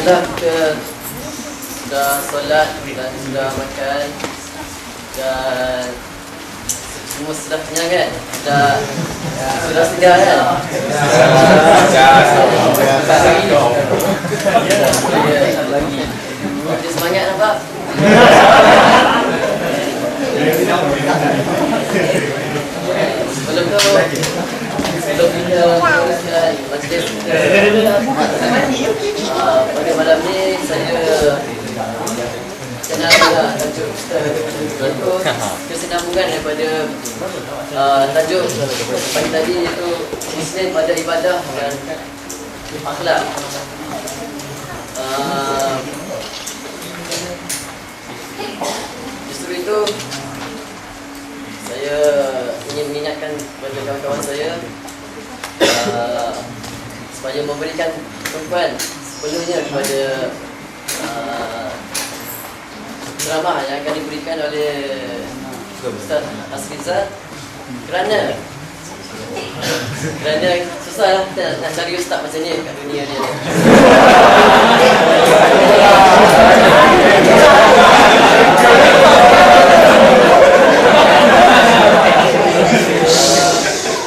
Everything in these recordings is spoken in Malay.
Alhamdulillah kita sudah solat dan sudah makan dan semua sudah kenyang kan? Sudah segar kan? Lagi. Ada semangat nampak? Sebelum kita teruskan majlis pada malam ni saya kenal tajuk kesinambungan daripada tajuk pagi tadi iaitu Muslim pada ibadah dan akhlak. Justru itu saya ingin mengingatkan kepada kawan-kawan saya supaya memberikan tumpuan sepenuhnya kepada ceramah yang akan diberikan oleh Ustaz Asrizal kerana susah lah kita nak cari ustaz macam ni kat dunia ni.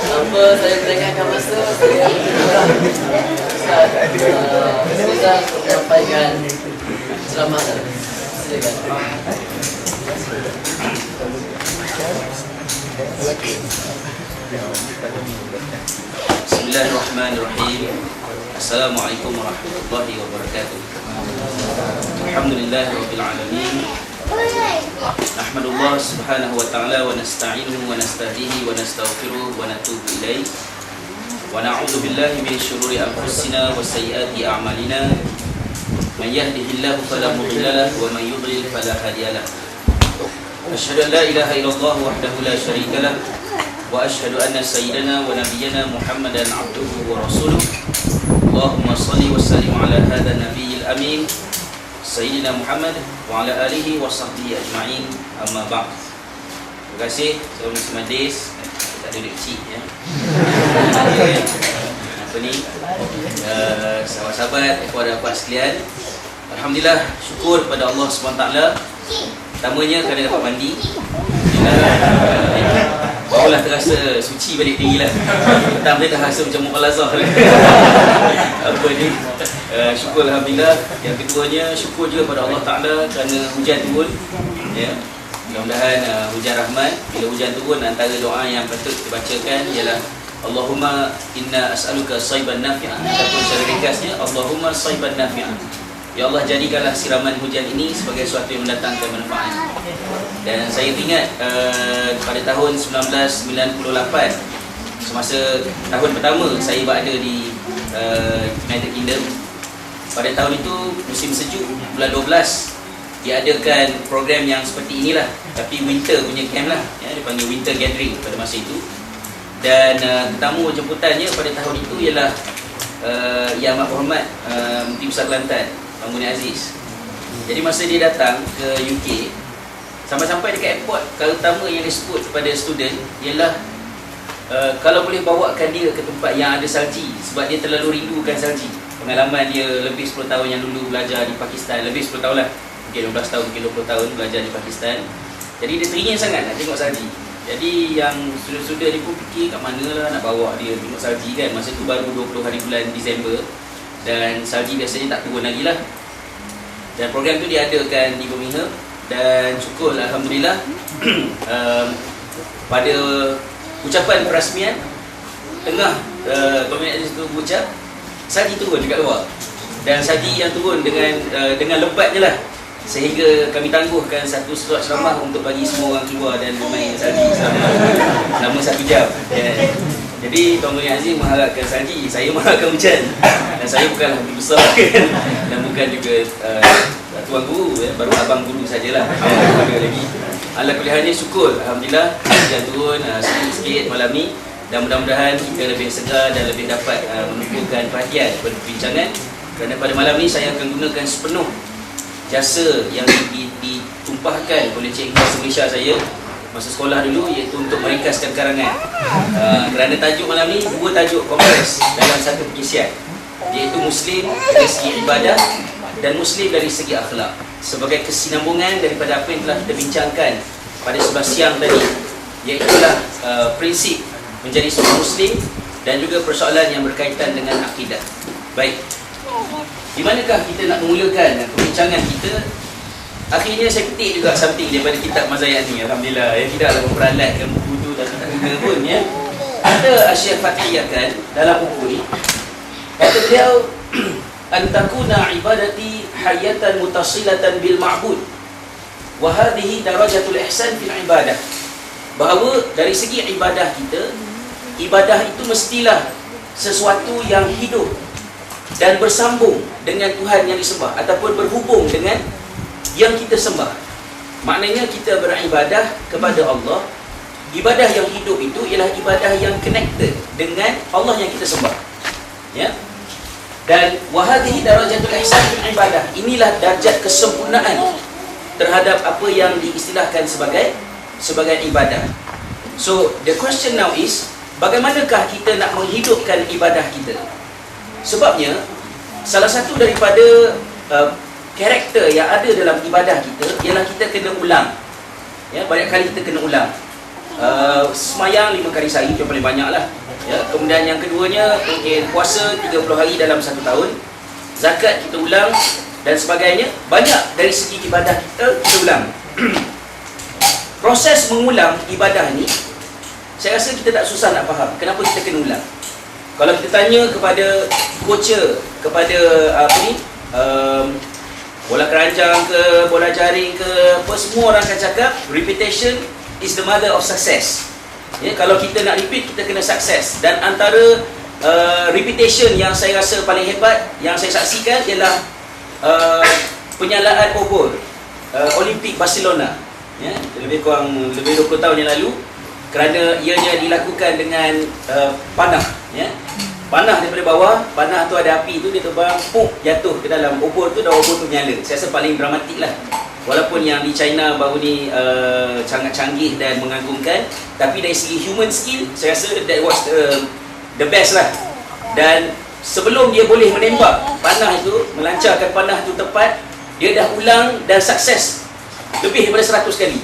Tanpa saya terengahkan masa, saya Ustaz Asrizal menyampaikan ceramah. Silakan. Bismillahirrahmanirrahim. Assalamualaikum warahmatullahi wabarakatuh. Alhamdulillahirabbil alamin. Nahmadullah subhanahu wa ta'ala wa nasta'inuhu wa nastahdihi wa nastaghfiruh wa natubu ilaih. Wa na'udzu billahi min syururi anfusina wa sayyiati a'malina. Man yahdihillahu fala mudilla lahu wa man yudlil fala hadiya lahu. Asyhadu an la ilaha illallah wahdahu la syarika lahu wa asyhadu anna sayyidana wa nabiyyana Muhammadan abduhu wa rasuluh. Allahumma shalli wa sallim ala hadha nabiyil amin Sayyidina Muhammad wa ala alihi wa sahbihi ajma'in, amma ba'd. Terima kasih Saudara Madis. Tak ada duit kecil ya. Apa ni? Sahabat-sahabat, puan-puan sekalian, alhamdulillah, syukur kepada Allah SWT. Pertamanya kerana dapat mandi. Barulah terasa suci balik tinggi lah. Pertama dia dah rasa macam mukhalazah. Apa ni? Syukur alhamdulillah. Yang keduanya syukur juga pada Allah Ta'ala kerana hujan turun ya. Mudah-mudahan hujan rahmat. Bila hujan turun, antara doa yang patut kita bacakan ialah Allahumma inna as'aluka sayban nafi'an, ataupun secara ringkasnya Allahumma sayban nafi'an. Ya Allah, jadikanlah siraman hujan ini sebagai sesuatu yang mendatangkan manfaat. Dan saya ingat pada tahun 1998, semasa tahun pertama saya berada di United Kingdom, pada tahun itu musim sejuk, bulan 12, diadakan program yang seperti inilah, tapi winter punya camp lah ya, dipanggil winter gathering pada masa itu. Dan tetamu jemputannya pada tahun itu ialah Yang Amat Berhormat Menteri Besar Kelantan Bang Buni Aziz. Jadi masa dia datang ke UK, sampai-sampai dekat airport, perkara utama yang dia sebut kepada student ialah kalau boleh bawakan dia ke tempat yang ada salji, sebab dia terlalu rindukan salji. Pengalaman dia lebih 10 tahun yang dulu belajar di Pakistan, lebih 10 tahun lah, mungkin 15 tahun, mungkin 20 tahun belajar di Pakistan. Jadi dia teringin sangat nak tengok salji. Jadi yang student-student dia pun fikir kat mana lah nak bawa dia tengok salji kan. Masa tu baru 20 hari bulan Disember dan salji biasanya tak turun lagi lah. Dan program tu diadakan di Birmingham. Dan syukur alhamdulillah pada ucapan perasmian tengah peminat itu berucap, salji turun dekat luar. Dan salji yang turun dengan lebat je lah, sehingga kami tangguhkan satu slot ceramah untuk bagi semua orang keluar dan bermain salji selama 1 jam ya. Jadi Tuan Guru Azim mengharapkan salji, saya mengharapkan hujan. Dan saya bukanlah guru besar kan, dan bukan juga tuan guru ya, baru abang guru sajalah. Ada lagi. Alhamdulillahnya syukur alhamdulillah hujan turun sikit-sikit malam ni, dan mudah-mudahan kita lebih segar dan lebih dapat menumpukan perhatian perbincangan, kerana pada malam ni saya akan gunakan sepenuh jasa yang ditumpahkan oleh Cikgu Bahasa Malaysia saya masa sekolah dulu, iaitu untuk meringkaskan karangan. Kerana tajuk malam ni 2 tajuk kompres dalam satu perkisian, iaitu Muslim dari segi ibadah dan Muslim dari segi akhlak. Sebagai kesinambungan daripada apa yang telah kita bincangkan pada sebelah siang tadi, iaitulah prinsip menjadi seorang Muslim dan juga persoalan yang berkaitan dengan akidah. Baik, di manakah kita nak memulakan perbincangan kita? Akhirnya saya petik juga something daripada kitab Mazayat ni, alhamdulillah. Ya, tidaklah memperalatkan buku tu dan tak guna pun ya. Ada Syekh Fathiyakan dalam buku ni, kata beliau, antakuna ibadati hayatan mutasilatan bil ma'bud wa hadhihi darajatul ihsan fil ibadah. Bahawa dari segi ibadah kita, ibadah itu mestilah sesuatu yang hidup dan bersambung dengan Tuhan yang disembah ataupun berhubung dengan yang kita sembah. Maknanya kita beribadah kepada Allah. Ibadah yang hidup itu ialah ibadah yang connected dengan Allah yang kita sembah. Ya. Dan wahadhihi darajatul ihsan fil ibadah. Inilah darjat kesempurnaan terhadap apa yang diistilahkan sebagai ibadah. So the question now is, bagaimanakah kita nak menghidupkan ibadah kita? Sebabnya salah satu daripada karakter yang ada dalam ibadah kita ialah kita kena ulang. Ya, banyak kali kita kena ulang. Semayang 5 kali sehari itu paling banyak lah. Ya, kemudian yang keduanya mungkin puasa 30 hari dalam 1 tahun. Zakat kita ulang dan sebagainya. Banyak dari segi ibadah kita ulang. Proses mengulang ibadah ni, saya rasa kita tak susah nak faham kenapa kita kena ulang. Kalau kita tanya kepada coacher, kepada bola keranjang ke, bola jaring ke, apa, semua orang akan cakap repetition is the mother of success. Ya, kalau kita nak repeat, kita kena sukses. Dan antara repetition yang saya rasa paling hebat yang saya saksikan ialah penyalaan obor Olimpik Barcelona. Ya, lebih 20 tahun yang lalu, kerana ianya dilakukan dengan panah. Ya. Panah daripada bawah, panah tu ada api tu, dia terbang, puk, jatuh ke dalam obor tu dan obor tu menyala. Saya rasa paling dramatik lah. Walaupun yang di China baru ni sangat canggih dan mengagumkan, tapi dari segi human skill, saya rasa that was the best lah. Dan sebelum dia boleh menembak panah itu, melancarkan panah itu tepat, dia dah ulang dan sukses lebih daripada 100 kali.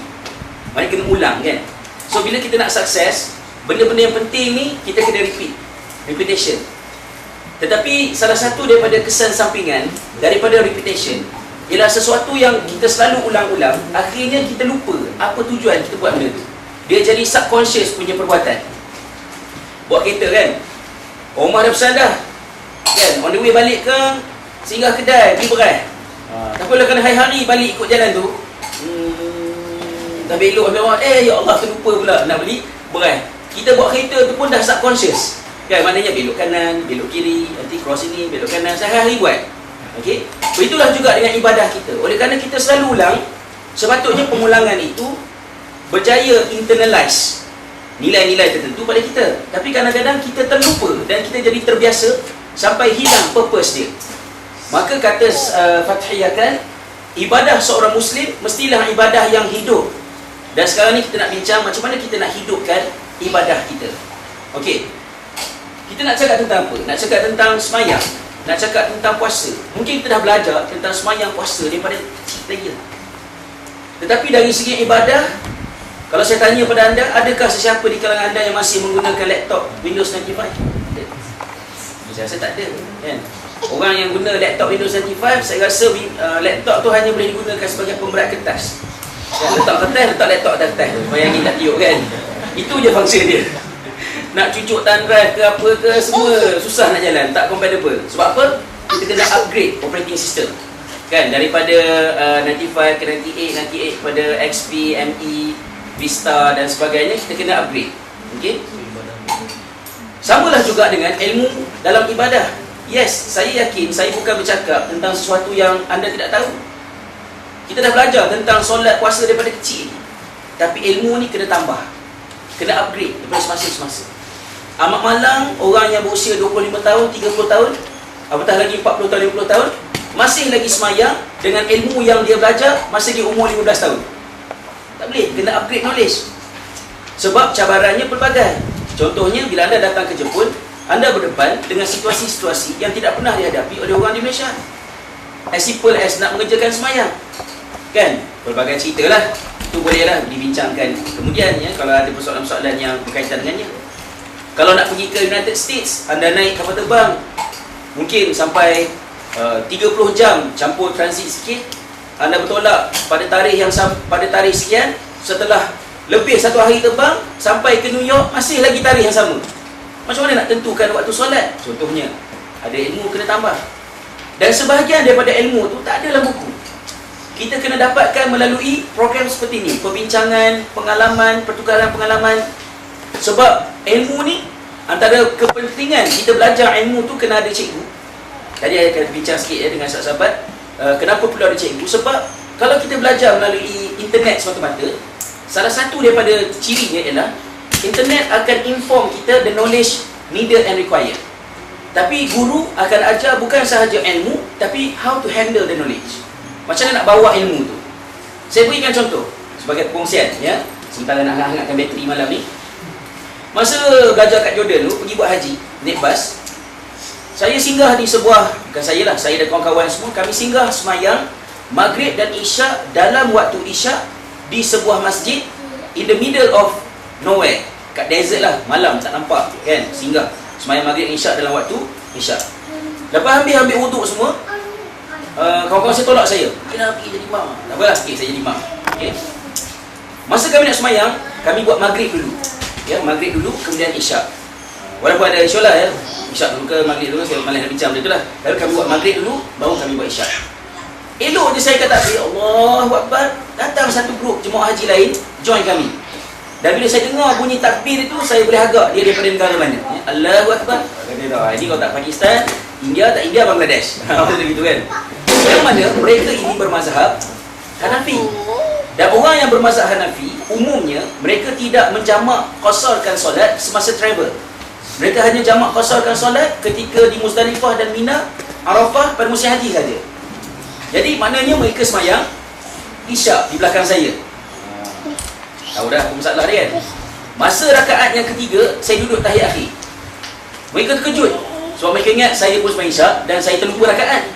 Maknanya kena ulang kan. So bila kita nak sukses, benda-benda yang penting ni kita kena repetition. Tetapi salah satu daripada kesan sampingan daripada repetition ialah sesuatu yang kita selalu ulang-ulang, akhirnya kita lupa apa tujuan kita buat benda tu. Dia jadi subconscious punya perbuatan. Buat kereta kan, rumah dah besar dah kan, on the way balik ke singgah kedai, pergi berai. Tapi kalau kena hari-hari balik ikut jalan tu, dah belok ya Allah, terlupa pula nak beli berai. Kita buat kereta tu pun dah subconscious kan, maknanya belok kanan, belok kiri, nanti cross ini, belok kanan, sehari-hari buat. Okey. Begitulah juga dengan ibadah kita. Oleh kerana kita selalu ulang, sepatutnya pengulangan itu berjaya internalize nilai-nilai tertentu pada kita. Tapi kadang-kadang kita terlupa dan kita jadi terbiasa sampai hilang purpose dia. Maka kata Fathiyakan, ibadah seorang Muslim mestilah ibadah yang hidup. Dan sekarang ni kita nak bincang macam mana kita nak hidupkan ibadah kita. Okey. Kita nak cakap tentang apa? Nak cakap tentang semayang, nak cakap tentang puasa. Mungkin kita dah belajar tentang semayang, puasa daripada kecil lagi. Tetapi dari segi ibadah, kalau saya tanya pada anda, adakah sesiapa di kalangan anda yang masih menggunakan laptop Windows 95? Saya rasa tak ada kan? Orang yang guna laptop Windows 95, saya rasa laptop tu hanya boleh digunakan sebagai pemberat kertas. Letak kertas, letak laptop atas kertas. Bayangin tak tiup kan? Itu je fungsi dia. Nak cucuk thumb drive ke apa ke, semua susah nak jalan, tak compatible. Sebab apa? Kita kena upgrade operating system kan, daripada 95 ke 98 kepada XP, ME, Vista dan sebagainya. Kita kena upgrade. Okey. Samalah juga dengan ilmu dalam ibadah. Yes, saya yakin saya bukan bercakap tentang sesuatu yang anda tidak tahu. Kita dah belajar tentang solat, puasa daripada kecil. Tapi ilmu ni kena tambah, kena upgrade daripada semasa-semasa. Amat malang orang yang berusia 25 tahun, 30 tahun, apatah lagi 40 tahun, 50 tahun, masih lagi semayang dengan ilmu yang dia belajar masa dia umur 15 tahun. Tak boleh, kena upgrade knowledge. Sebab cabarannya pelbagai. Contohnya, bila anda datang ke Jepun, anda berdepan dengan situasi-situasi yang tidak pernah dihadapi oleh orang di Malaysia. as simple as nak mengerjakan semayang. Kan? Pelbagai cerita lah. Itu bolehlah dibincangkan kemudian ya, kalau ada persoalan-persoalan yang berkaitan dengannya. Kalau nak pergi ke United States, anda naik kapal terbang mungkin sampai 30 jam campur transit sikit, anda bertolak pada tarikh sekian, setelah lebih 1 hari terbang sampai ke New York, masih lagi tarikh yang sama. Macam mana nak tentukan waktu solat? Contohnya, ada ilmu kena tambah. Dan sebahagian daripada ilmu tu tak ada dalam buku. Kita kena dapatkan melalui program seperti ni, perbincangan, pengalaman, pertukaran pengalaman. Sebab ilmu ni, antara kepentingan kita belajar ilmu tu kena ada cikgu. Tadi saya akan bincang sikit ya dengan sahabat-sahabat, kenapa perlu ada cikgu. Sebab kalau kita belajar melalui internet semata-mata, salah satu daripada cirinya ialah internet akan inform kita the knowledge needed and required. Tapi guru akan ajar bukan sahaja ilmu, tapi how to handle the knowledge. Macam mana nak bawa ilmu tu. Saya berikan contoh sebagai perkongsian ya, sementara nak hangatkan bateri malam ni. Masa belajar kat Jordan tu, pergi buat haji, naik bas, saya singgah di sebuah, bukan saya lah, saya dan kawan-kawan semua, kami singgah semayang Maghrib dan Isyak dalam waktu Isyak di sebuah masjid in the middle of nowhere, kat desert lah, malam tak nampak kan, singgah semayang Maghrib dan Isyak dalam waktu Isyak. Lepas ambil wuduk semua, kawan-kawan saya tolak saya, kenapa pergi jadi imam? Tak apalah, sikit saya jadi imam. Okay. Masa kami nak semayang, kami buat Maghrib dulu ya, Maghrib dulu, kemudian Isyak. Walaupun ada insyaAllah ya, Isyak dulu ke Maghrib dulu, saya malas nak bincang benda tu lah. Lalu kami buat Maghrib dulu, baru kami buat Isyak. Elok je saya kata, Allahu Akbar, datang satu grup jemaah haji lain, join kami. Dan bila saya dengar bunyi takbir itu, saya boleh agak dia daripada negara mana ya, Allahu Akbar. Kata, ini kalau tak Pakistan, India, tak India, Bangladesh. Macam gitu kan. Yang mana mereka ini bermazhab Hanafi. Dan orang yang bermazhab Hanafi, umumnya mereka tidak menjamak qasarkan solat semasa travel. Mereka hanya jamak qasarkan solat ketika di Muzdalifah dan Mina, Arafah pada musim haji saja. Jadi maknanya mereka semayang Isyak di belakang saya. Tahu dah apa masalah dia kan? Masa rakaat yang ketiga, saya duduk tahiyat akhir. Mereka terkejut sebab mereka ingat saya pun semayang Isyak dan saya terlupa rakaat.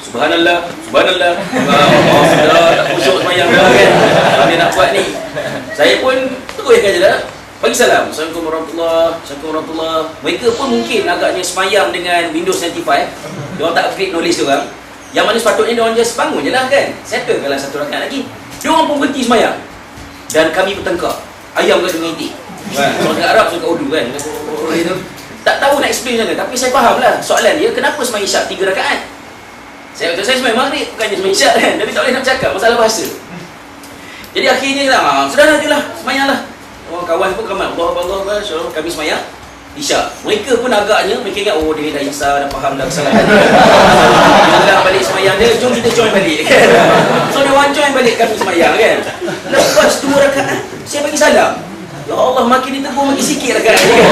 Subhanallah, Subhanallah, Allah, tak khusyuk semayang dah kan. Dia nak buat ni. Saya pun teruskan je dah. Bagi salam. Assalamualaikum warahmatullahi wabarakatuh. Mereka pun mungkin agaknya semayang dengan Windows 95. Diorang tak upgrade knowledge diorang. Yang mana sepatutnya diorang just bangun je lah kan. Settle kalau satu rakaat lagi. Diorang pun berhenti semayang. Dan kami bertengkar. Ayam ke dengan itik. Orang kat Arab suka urdu kan. Tak tahu nak explain macam mana. Tapi saya faham lah soalan dia. Kenapa semayang Isyak 3 rakaat? Saya semayang Maghrib, bukannya semayang Isyak kan. Tapi tak boleh nak bercakap, masalah bahasa. Jadi akhirnya lah, sudahlah je lah, semayang lah. Orang kawan pun ramai, Allah, insyaAllah kami semayang Isyak. Mereka pun agaknya, mereka ingat, oh dia dah insya, dah faham dah kesalahan. Dia dah balik semayang dia, jom kita join balik kan. So dia orang join balik kami semayang kan. Lepas 2 rakaat, saya bagi salam. Ya Allah, makin ditegur makin sikit rakaat ni kan.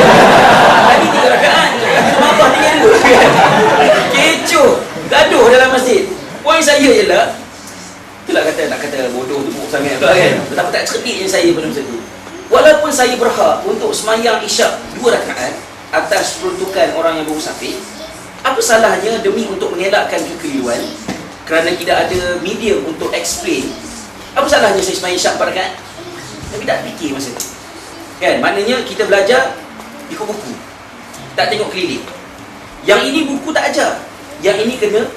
Tadi 3 rakaat, Allah tinggal dulu kan. Kecoh, gaduh dalam masjid. Poin saya ialah, itulah kata, nak kata bodoh tu buruk sangat kan. Betapa tak cerdik yang saya pada masa tu. Walaupun saya berhak untuk semayang Isyak 2 rakaat atas peruntukan orang yang bermusafir, apa salahnya demi untuk mengelakkan kekeliruan, kerana tidak ada medium untuk explain, apa salahnya saya semayang Isyak 4 rakaat? Tapi tak fikir masa tu kan. Maknanya kita belajar ikut buku, tak tengok keliling. Yang ini buku tak ajar, yang ini kena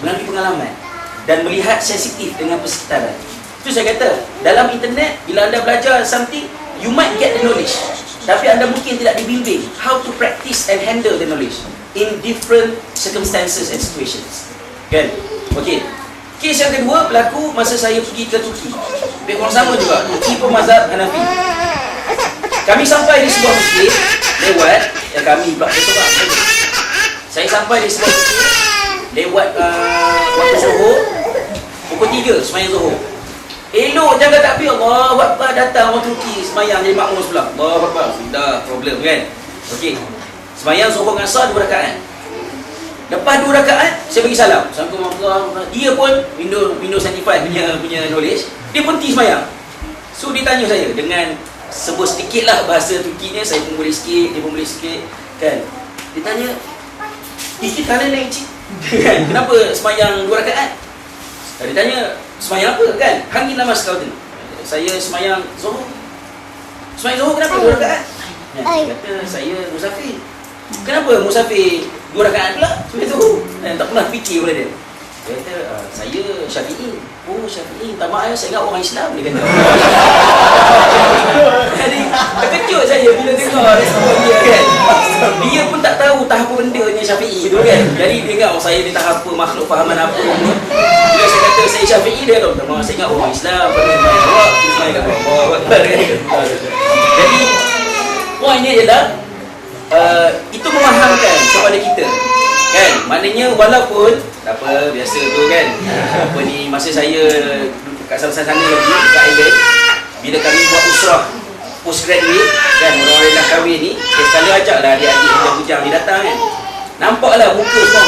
melalui pengalaman dan melihat sensitif dengan persekitaran. Itu saya kata, dalam internet bila anda belajar something, you might get the knowledge, tapi anda mungkin tidak dibimbing how to practice and handle the knowledge in different circumstances and situations kan. Okey, kes yang kedua berlaku masa saya pergi ke Turki. Lebih kurang sama juga, Turki pun mazhab Hanafi. Kami sampai di sebuah masjid lewat, kami pula saya sampai di sebuah masjid lewat waktu Zuhur, pukul 3 semayang Zuhur. Elok jaga takbir, Allahu Akbar, datang orang Turki semayang jadi makmum sebelah. Allahu Akbar, sudah problem kan. Okey, semayang Zuhur dengan Asar 2 rakaat. Lepas 2 rakaat, saya bagi salam. Assalamualaikum warahmatullahi wabarakatuh. Dia pun Windows 95 punya knowledge, dia berhenti semayang. So dia tanya saya dengan sebut sedikit lah bahasa Turkinya, saya pun boleh sikit, dia pun boleh sikit kan. Dia tanya, "İki tane ne için?" Kan? Kenapa semayang 2 rakaat? Dia tanya, semayang apa kan? Hangin namas kau tu. Saya semayang Zuhur. Semayang Zuhur kenapa 2 rakaat? Dia kata, saya musafir. Kenapa musafir 2 rakaat pula? Semayang Zuhur. Tak pernah fikir pula dia. Dia kata, saya Syafi'i. Oh, Syafi'i. Tak maaf, saya ingat orang Islam. Dia kata. Jadi, terkejut saya bila dengar respon dia kan. Dia pun tak tahu tahap apa bendanya Syafi'i tu kan. Jadi, dia ingat, saya ni tahap apa, makhluk fahaman apa. Bila saya kata, saya Syafi'i, dia kata, tak maaf, saya ingat orang Islam. Saya ingat orang Jadi, poinnya ialah, itu memahamkan kepada kita. Kan, maknanya walaupun tak apa, biasa tu kan, apa ni, masa saya kat sana-sana lagi kat Island, bila kami buat usrah postgraduate kan, orang-orang yang dah kahwin ni, saya sekali ajak lah adik-adik bujang-bujang ni datang kan, nampaklah muka semua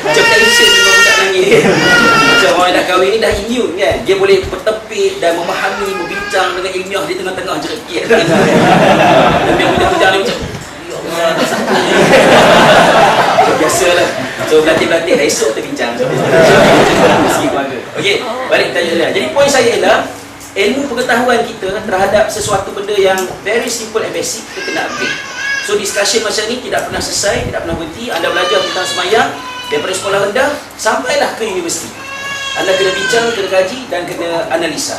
macam tension dengan budak nangis. Macam orang yang dah kahwin ni dah immune kan, dia boleh bertepik dan memahami, berbincang dengan ilmiah di tengah-tengah jerit kan. Dan biar bujang-bujang ni macam biasalah. So berlatih-berlatih dah esok terbincang. Okey, balik tanya dia. Jadi poin saya ialah ilmu pengetahuan kita terhadap sesuatu benda yang very simple and basic kita kena upgrade. So discussion macam ni tidak pernah selesai, tidak pernah berhenti. Anda belajar tentang semayang daripada sekolah rendah sampailah ke universiti. Anda kena bincang, kena kaji dan kena analisa.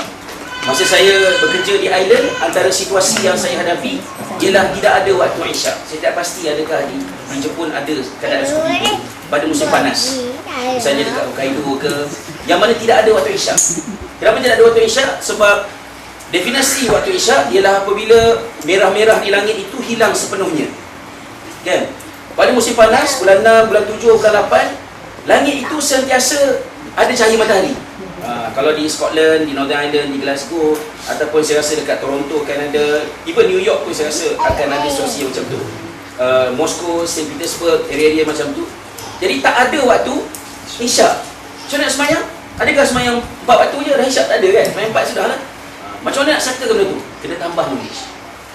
Masa saya bekerja di Island, antara situasi yang saya hadapi ialah tidak ada waktu Isyak. Saya tak pasti adakah di Jepun ada keadaan seperti itu pada musim panas. Misalnya dekat Hokkaido ke, yang mana tidak ada waktu Isyak. Kenapa tidak ada waktu Isyak? Sebab definisi waktu Isyak ialah apabila merah-merah di langit itu hilang sepenuhnya. Kan? Pada musim panas, bulan 6, bulan 7, bulan 8, langit itu sentiasa ada cahaya matahari. Kalau di Scotland, di Northern Ireland, di Glasgow, ataupun saya rasa dekat Toronto, Canada, even New York pun saya rasa akan ada situasi macam tu. Moscow, St. Petersburg, area-area macam tu. Jadi tak ada waktu Isyak. Macam mana nak semayang? Adakah semayang 4 waktu je dah Isyak? Tak ada kan? Semayang 4 sudah lah. Macam mana nak settle benda tu? Kena tambah knowledge.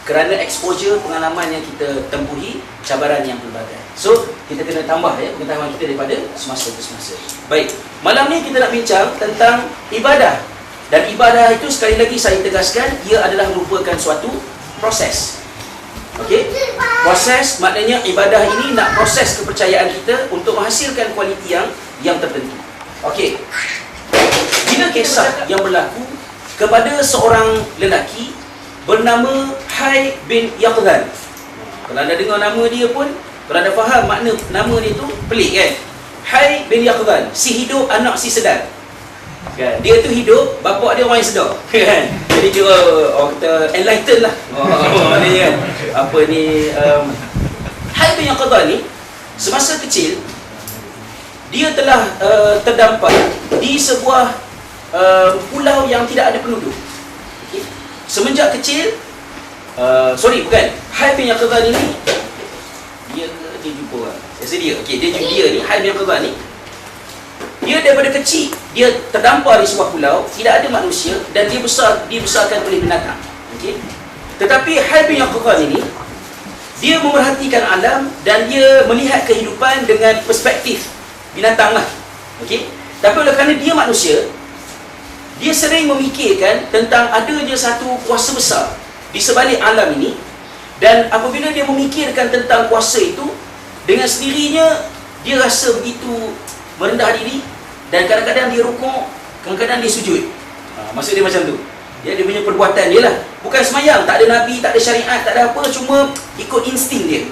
Kerana exposure, pengalaman yang kita tempuhi, cabaran yang pelbagai. So, kita kena tambah pengetahuan kita daripada semasa ke semasa. Baik, malam ni kita nak bincang tentang ibadah. Dan ibadah itu sekali lagi saya tegaskan, ia adalah merupakan suatu proses. Okey? Proses maknanya ibadah ini nak proses kepercayaan kita untuk menghasilkan kualiti yang tertentu. Okey. Bila kisah yang berlaku kepada seorang lelaki bernama Hai bin Yaqdhan. Kalau anda dengar nama dia pun, kalau anda faham makna nama dia tu, pelik kan? Hai bin Yaqdhan, si hidup anak si sedar. Kan? Dia tu hidup, bapak dia orang yang sedar. Kan? Jadi dia orang kata enlightened lah. Ni kan. Apa ni Hai bin Yaqdhan ni semasa kecil dia telah terdampar di sebuah pulau yang tidak ada penduduk. Okay? Semenjak kecil, bukan. Hai bin Yaqdhan ini, dia jumpa orang. Saya rasa dia. Okey, dia ni, Hai bin Yaqdhan ni, dia daripada kecil, dia terdampar di sebuah pulau, tidak ada manusia dan dibesarkan oleh binatang. Okey. Tetapi Hai bin Yaqdhan ini, dia memerhatikan alam dan dia melihat kehidupan dengan perspektif binatang lah. Okey. Tapi oleh kerana dia manusia, dia sering memikirkan tentang adanya satu kuasa besar di sebalik alam ini, dan apabila dia memikirkan tentang kuasa itu, dengan sendirinya dia rasa begitu merendah diri dan kadang-kadang dia rukuk, kadang-kadang dia sujud. Maksud dia macam tu. Dia punya perbuatan dia lah. Bukan semayang, tak ada nabi, tak ada syariat, tak ada apa, cuma ikut insting dia.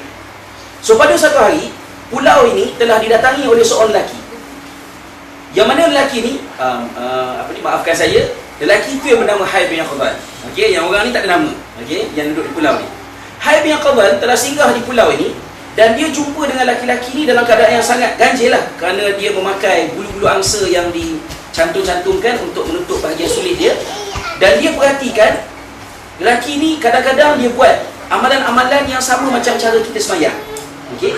So pada satu hari, pulau ini telah didatangi oleh seorang lelaki. Yang mana lelaki ni, maafkan saya, lelaki itu yang bernama Hai bin Yaqdhan. Okey, yang orang ni tak ada nama. Okey, yang duduk di pulau ni. Hai bin Yaqdhan telah singgah di pulau ini dan dia jumpa dengan lelaki-lelaki ni dalam keadaan yang sangat ganjil lah, kerana dia memakai bulu-bulu angsa yang dicantum-cantumkan untuk menutup bahagian sulit dia. Dan dia perhatikan lelaki ni kadang-kadang dia buat amalan-amalan yang sama macam cara kita semayang. Okey.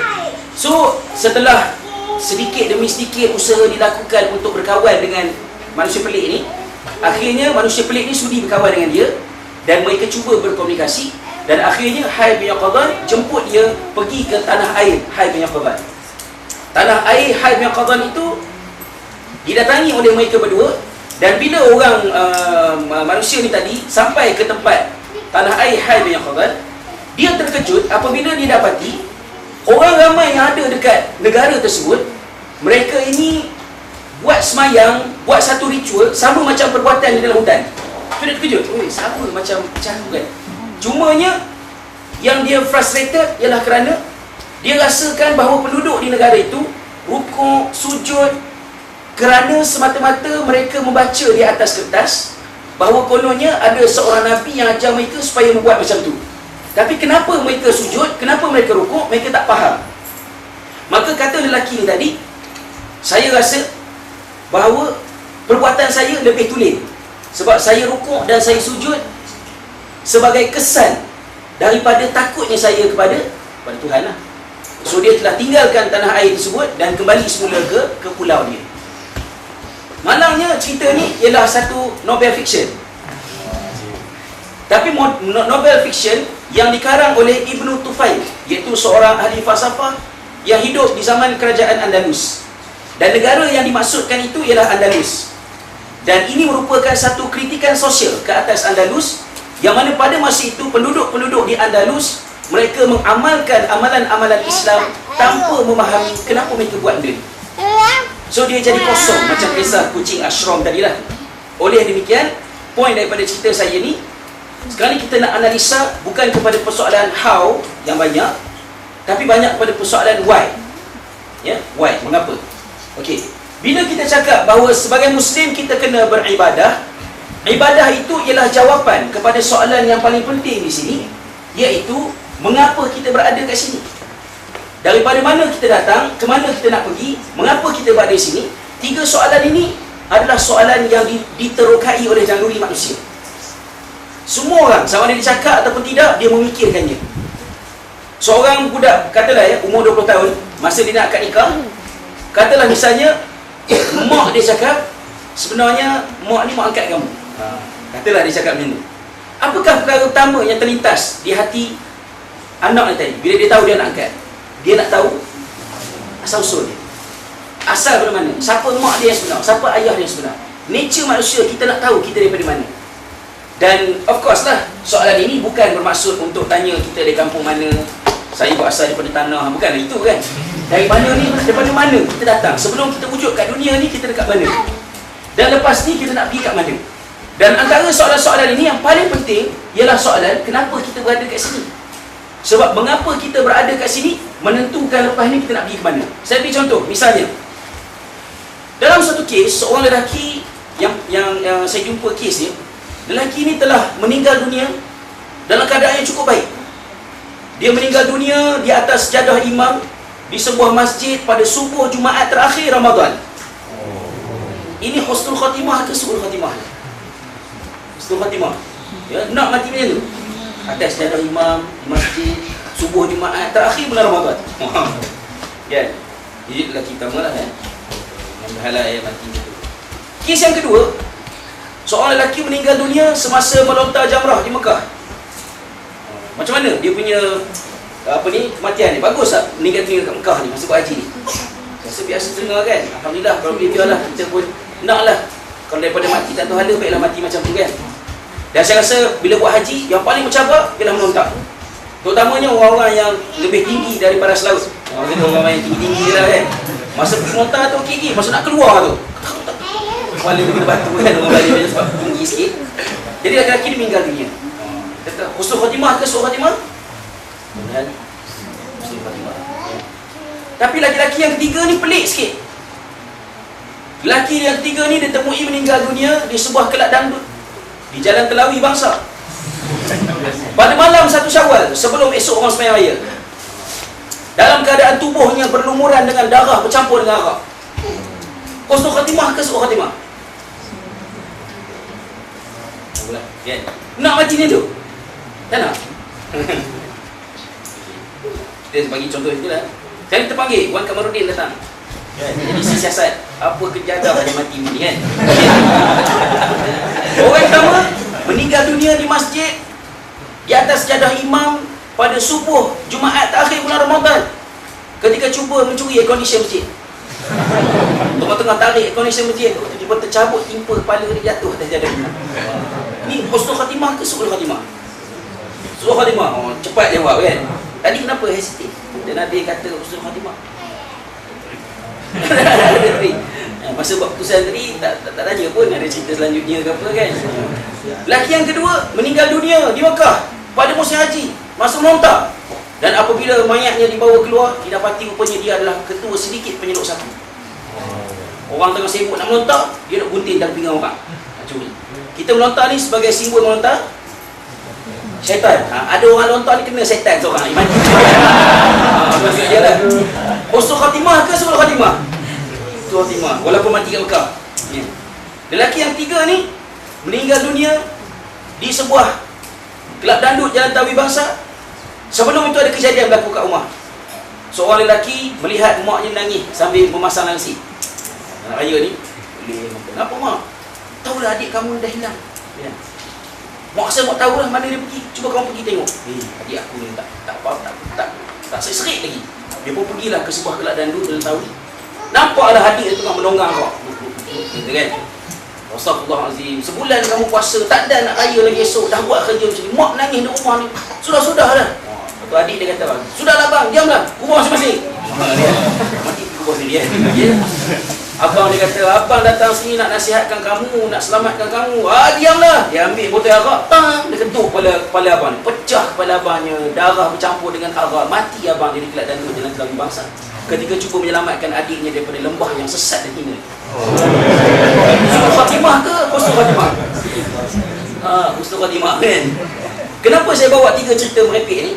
So setelah sedikit demi sedikit usaha dilakukan untuk berkawan dengan manusia pelik ni, akhirnya manusia pelik ni sudi berkawan dengan dia dan mereka cuba berkomunikasi, dan akhirnya Hai bin Yaqdhan jemput dia pergi ke tanah air Hai bin Yaqdhan. air haid yang qadha itu didatangi oleh mereka berdua. Dan bila orang manusia ni tadi sampai ke tempat tanah air haid yang qadha, dia terkejut apabila dia dapati orang ramai yang ada dekat negara tersebut, mereka ini buat semayang, buat satu ritual sama macam perbuatan di dalam hutan. So dia terkejut, sama macam cara kan. Cumanya yang dia frustrated ialah kerana dia rasakan bahawa penduduk di negara itu rukuk, sujud kerana semata-mata mereka membaca di atas kertas bahawa kononnya ada seorang Nabi yang ajar mereka supaya membuat macam tu. Tapi kenapa mereka sujud, kenapa mereka rukuk, mereka tak faham. Maka kata lelaki ni tadi, saya rasa bahawa perbuatan saya lebih tulen, sebab saya rukuk dan saya sujud sebagai kesan daripada takutnya saya kepada Tuhan lah. So dia telah tinggalkan tanah air tersebut dan kembali semula ke pulau dia. Malangnya cerita ni ialah satu novel fiction. Tapi novel fiction yang dikarang oleh Ibn Tufail, iaitu seorang ahli falsafah yang hidup di zaman kerajaan Andalus. Dan negara yang dimaksudkan itu ialah Andalus. Dan ini merupakan satu kritikan sosial ke atas Andalus, yang mana pada masa itu penduduk-penduduk di Andalus mereka mengamalkan amalan-amalan Islam tanpa memahami kenapa mereka buat benda. So dia jadi kosong macam kisah kucing Ashram tadilah. Oleh demikian, poin daripada cerita saya ni, sekali kita nak analisa bukan kepada persoalan how yang banyak, tapi banyak kepada persoalan why. Ya, why, mengapa? Okey. Bila kita cakap bahawa sebagai Muslim kita kena beribadah, ibadah itu ialah jawapan kepada soalan yang paling penting di sini, iaitu mengapa kita berada kat sini? Daripada mana kita datang, ke mana kita nak pergi, mengapa kita berada di sini? Tiga soalan ini adalah soalan yang diterokai oleh naluri manusia. Semua orang, sama ada dia cakap ataupun tidak, dia memikirkannya. Seorang budak, katalah ya, umur 20 tahun, masa dia nak akad nikah, katalah misalnya mak dia cakap, sebenarnya mak ni mak angkat kamu. Katalah dia cakap macam tu. Apakah perkara utama yang terlintas di hati anak ni tadi bila dia tahu dia nak angkat? Dia nak tahu asal-usul dia. Asal dari mana? Siapa mak dia yang sebenar? Siapa ayah dia yang sebenar? Nature manusia, kita nak tahu kita daripada mana. Dan of course lah, soalan ini bukan bermaksud untuk tanya kita dari kampung mana, saya berasal daripada tanah, bukan itu kan. Dari mana ni, daripada mana kita datang? Sebelum kita wujud kat dunia ni, kita dekat mana? Dan lepas ni, kita nak pergi kat mana? Dan antara soalan-soalan ini yang paling penting ialah soalan kenapa kita berada kat sini. Sebab mengapa kita berada kat sini menentukan lepas ni kita nak pergi ke mana. Saya beri contoh, misalnya dalam satu kes, seorang lelaki yang saya jumpa kes ni, lelaki ni telah meninggal dunia dalam keadaan yang cukup baik. Dia meninggal dunia di atas sejadah imam di sebuah masjid pada subuh Jumaat terakhir Ramadan. Ini husnul khatimah ke su'ul khatimah? Husnul khatimah. Ya, nak mati macam tu. Atas sejadah imam di masjid subuh Jumaat terakhir bulan Ramadan. Ya. Jadi lelaki pertama lah kan. Yang berhala mati tu. Kes yang kedua, seorang lelaki meninggal dunia semasa melontar jamrah di Mekah. Macam mana dia punya kematian ni? Bagus tak meninggal dunia kat Mekah ni masa buat haji ni? Rasa biasa dengar kan? Alhamdulillah, kalau boleh biarlah, kita pun naklah. Kalau daripada mati tak tahu hala, baiklah mati macam tu kan. Dan saya rasa bila buat haji, yang paling mencabar ialah melontar. Terutamanya orang-orang yang lebih tinggi daripada selaut. Orang yang tinggi-tinggi lah kan. Masa pergi melontar tu okey, masa nak keluar tu kepala dia kena batu kan, orang Melayu dia sebab tinggi sikit. Jadi lelaki dia meninggal dunia. Husnul khatimah ke su'ul khatimah? Dan husnul khatimah. Tapi lelaki yang ketiga ni pelik sikit. Lelaki yang ketiga ni ditemui meninggal dunia di sebuah kelab dangdut di Jalan Telawi Bangsa pada malam 1 Syawal sebelum esok orang sembahyang raya, dalam keadaan tubuhnya berlumuran dengan darah bercampur dengan arak. Husnul khatimah ke su'ul khatimah? Nak mati ni tu? Tak nak? Kita bagi contoh itulah. Kali terpanggil Wan Kamarudin datang. Jadi siasat apa kejadah dia mati ni kan. Orang pertama meninggal dunia di masjid di atas sejadah imam pada subuh Jumaat terakhir bulan Ramadan ketika cuba mencuri air condition masjid. Tengah-tengah tarik connection masjid, tiba-tiba tercabut, timpa kepala dia jatuh atas jadah. Ni husnul khatimah ke su'ul khatimah? Su'ul khatimah. Oh, cepat jawab kan. Tadi kenapa hesitate? Dan Nabi kata husnul khatimah. Masa buat keputusan tadi tak tanya pun ada cerita selanjutnya ke apa kan. Laki yang kedua meninggal dunia di Mekah pada musim haji, masa melontar. Dan apabila mayatnya dibawa keluar, didapati rupanya dia adalah ketua sedikit penyeluk sapi. Orang tengah sibuk nak melontar, dia nak gunting dalam pinggang orang. Curi. Kita melontar ni sebagai simbol melontar syaitan. Ada orang lontar ni kena syaitan seorang iman. Maksud dia lah. Husnul khatimah ke su'ul khatimah? Su'ul khatimah. Walaupun mati kat Mekah. Lelaki yang tiga ni meninggal dunia di sebuah kelab dandut Jalan Tawi Bangsa. Sebelum itu ada kejadian berlaku kat rumah. Seorang lelaki melihat maknya nangis sambil memasang nasi. Anak raya ni boleh, kenapa mak? Tahulah adik kamu dah hilang. Ya. Mak saya mak tahulah mana dia pergi. Cuba kamu pergi tengok. Adik aku ni tak serik lagi. Dia pun pergilah ke sebuah kelab dandut Jalan Tawi. Nampaklah adik dia tengah menonggang kau. Gitu kan? Astagfirullahalazim. Sebulan kamu puasa, tak ada nak raya lagi esok, dah buat kerja macam ni. Mak nangis di rumah ni. Sudah dah. Tu adik dia kata, sudahlah bang, diamlah. Kubur masing-masing. Mati kubur sendiri kan. Abang dia kata, abang datang sini nak nasihatkan kamu, nak selamatkan kamu. Diamlah. Dia ambil botol arak, dia ketuk kepala abang ni. Pecah kepala abangnya, darah bercampur dengan arak. Mati abang dia di kelab dandut Jalan Tawi Bangsa ketika cuba menyelamatkan adiknya daripada lembah yang sesat dan hina. Husnul khatimah ke husnul khatimah? Husnul khatimah kan. Kenapa saya bawa 3 cerita merepek ni?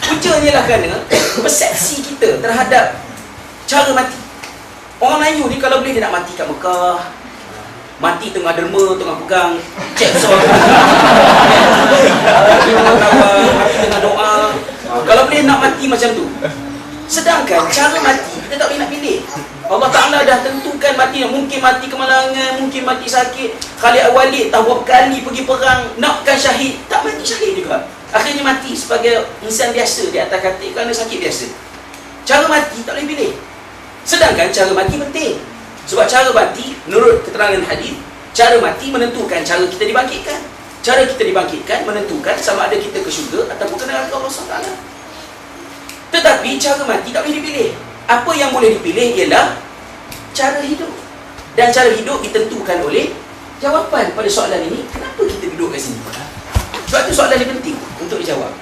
Puncanya lah kerana persepsi kita terhadap cara mati. Orang Melayu ni kalau boleh dia nak mati kat Mekah, mati tengah derma, tengah pegang checksaw, mati tengah doa. Kalau boleh nak mati macam tu. Sedangkan cara mati kita tak boleh nak pilih. Allah Ta'ala dah tentukan mati. Mungkin mati kemalangan, mungkin mati sakit. Khalid Al-Walid tahu berapa kali pergi perang, nakkan syahid, tak mati syahid juga. Akhirnya mati sebagai insan biasa di atas katil kerana sakit biasa. Cara mati tak boleh pilih. Sedangkan cara mati penting. Sebab cara mati, menurut keterangan hadis, cara mati menentukan cara kita dibangkitkan. Cara kita dibangkitkan menentukan sama ada kita ke syurga ataupun ke neraka Allah SWT. Tetapi cara mati tak boleh dipilih. Apa yang boleh dipilih ialah cara hidup. Dan cara hidup ditentukan oleh jawapan pada soalan ini. Kenapa kita duduk kat sini? Sebab itu soalan ini penting untuk dijawab.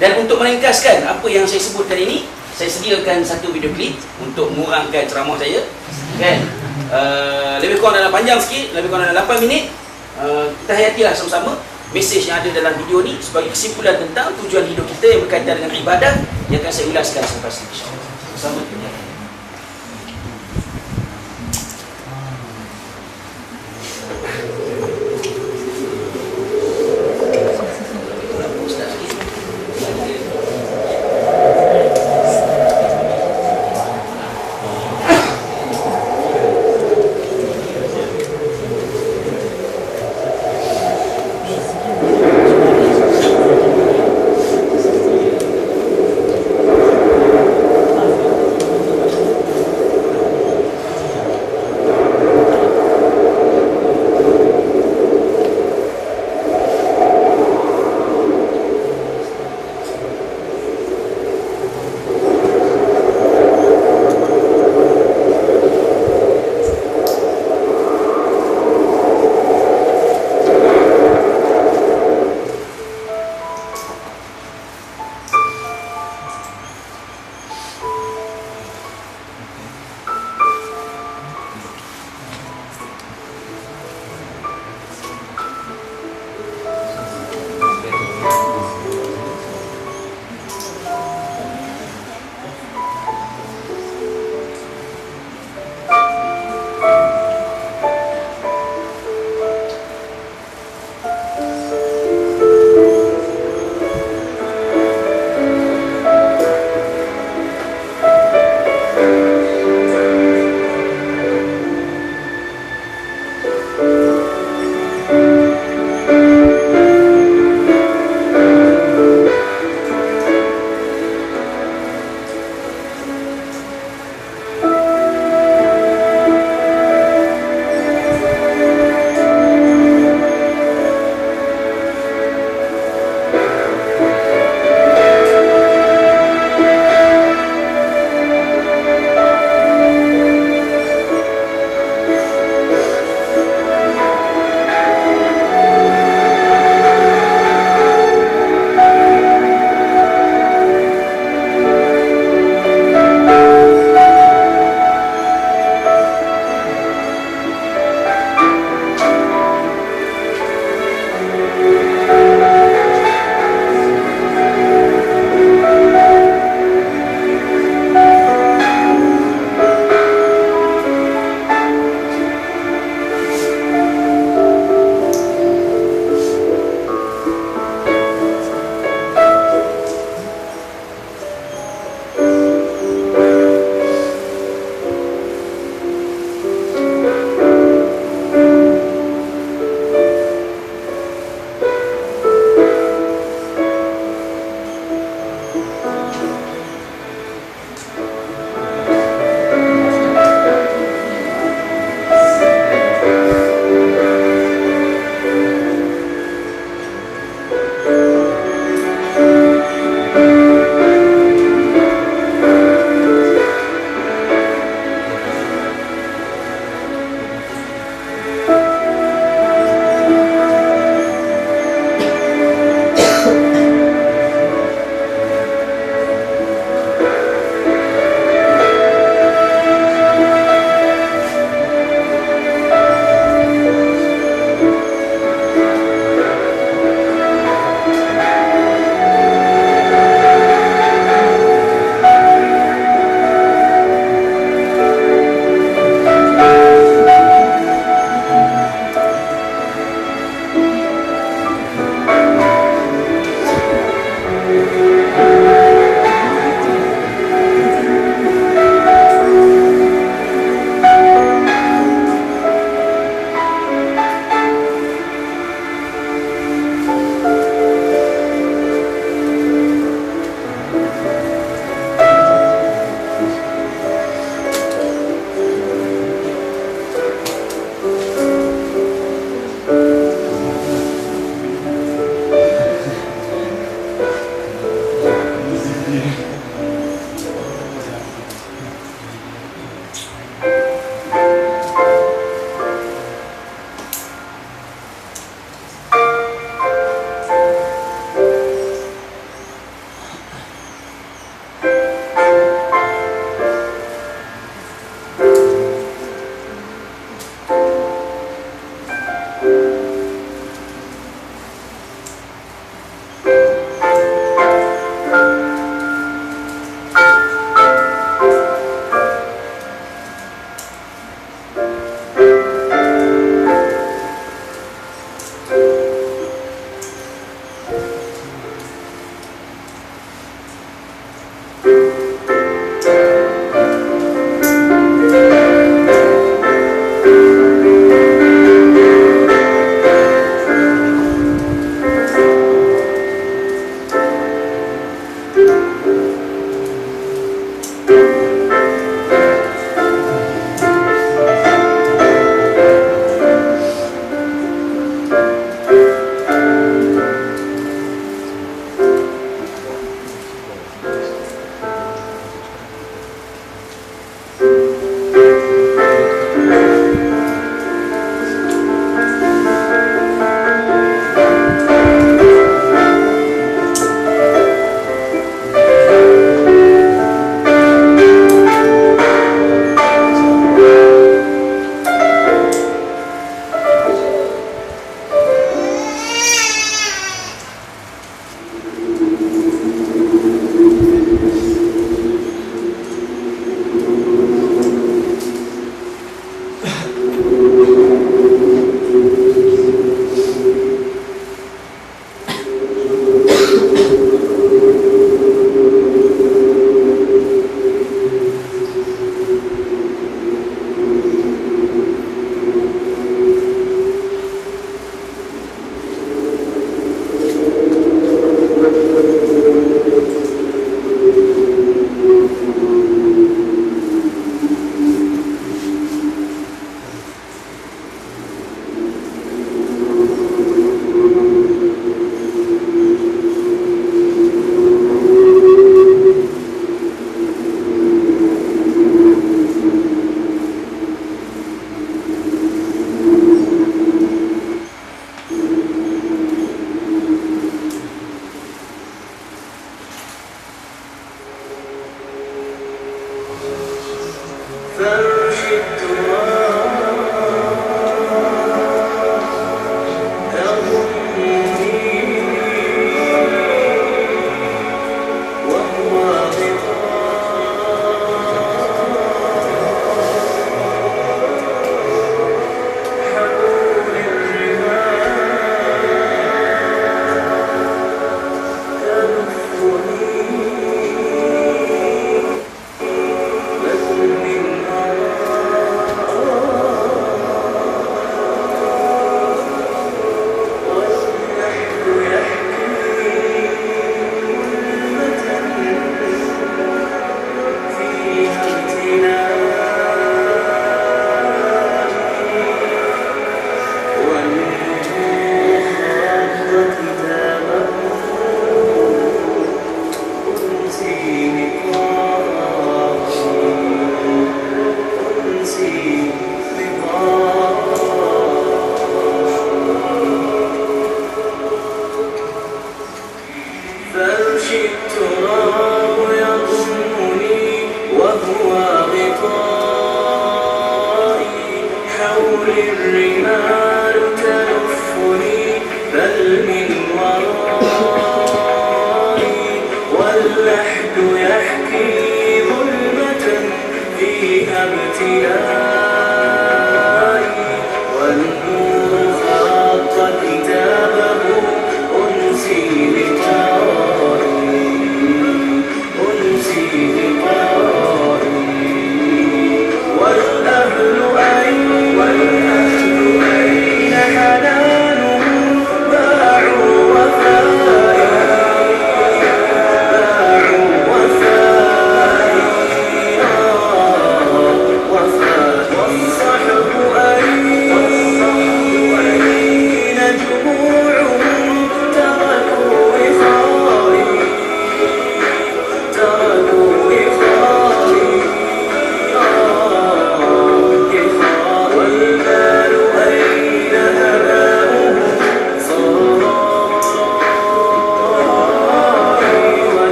Dan untuk meringkaskan apa yang saya sebutkan ini, saya sediakan satu video klip untuk mengurangkan ceramah saya. Kan? Lebih kurang dalam panjang sikit, lebih kurang dalam 8 minit. Kita hayatilah sama-sama mesej yang ada dalam video ni sebagai kesimpulan tentang tujuan hidup kita yang berkaitan dengan ibadah yang akan saya ulaskan selepas ini, insya-Allah. Bersama dengan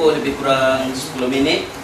tempoh lebih kurang 10 minit.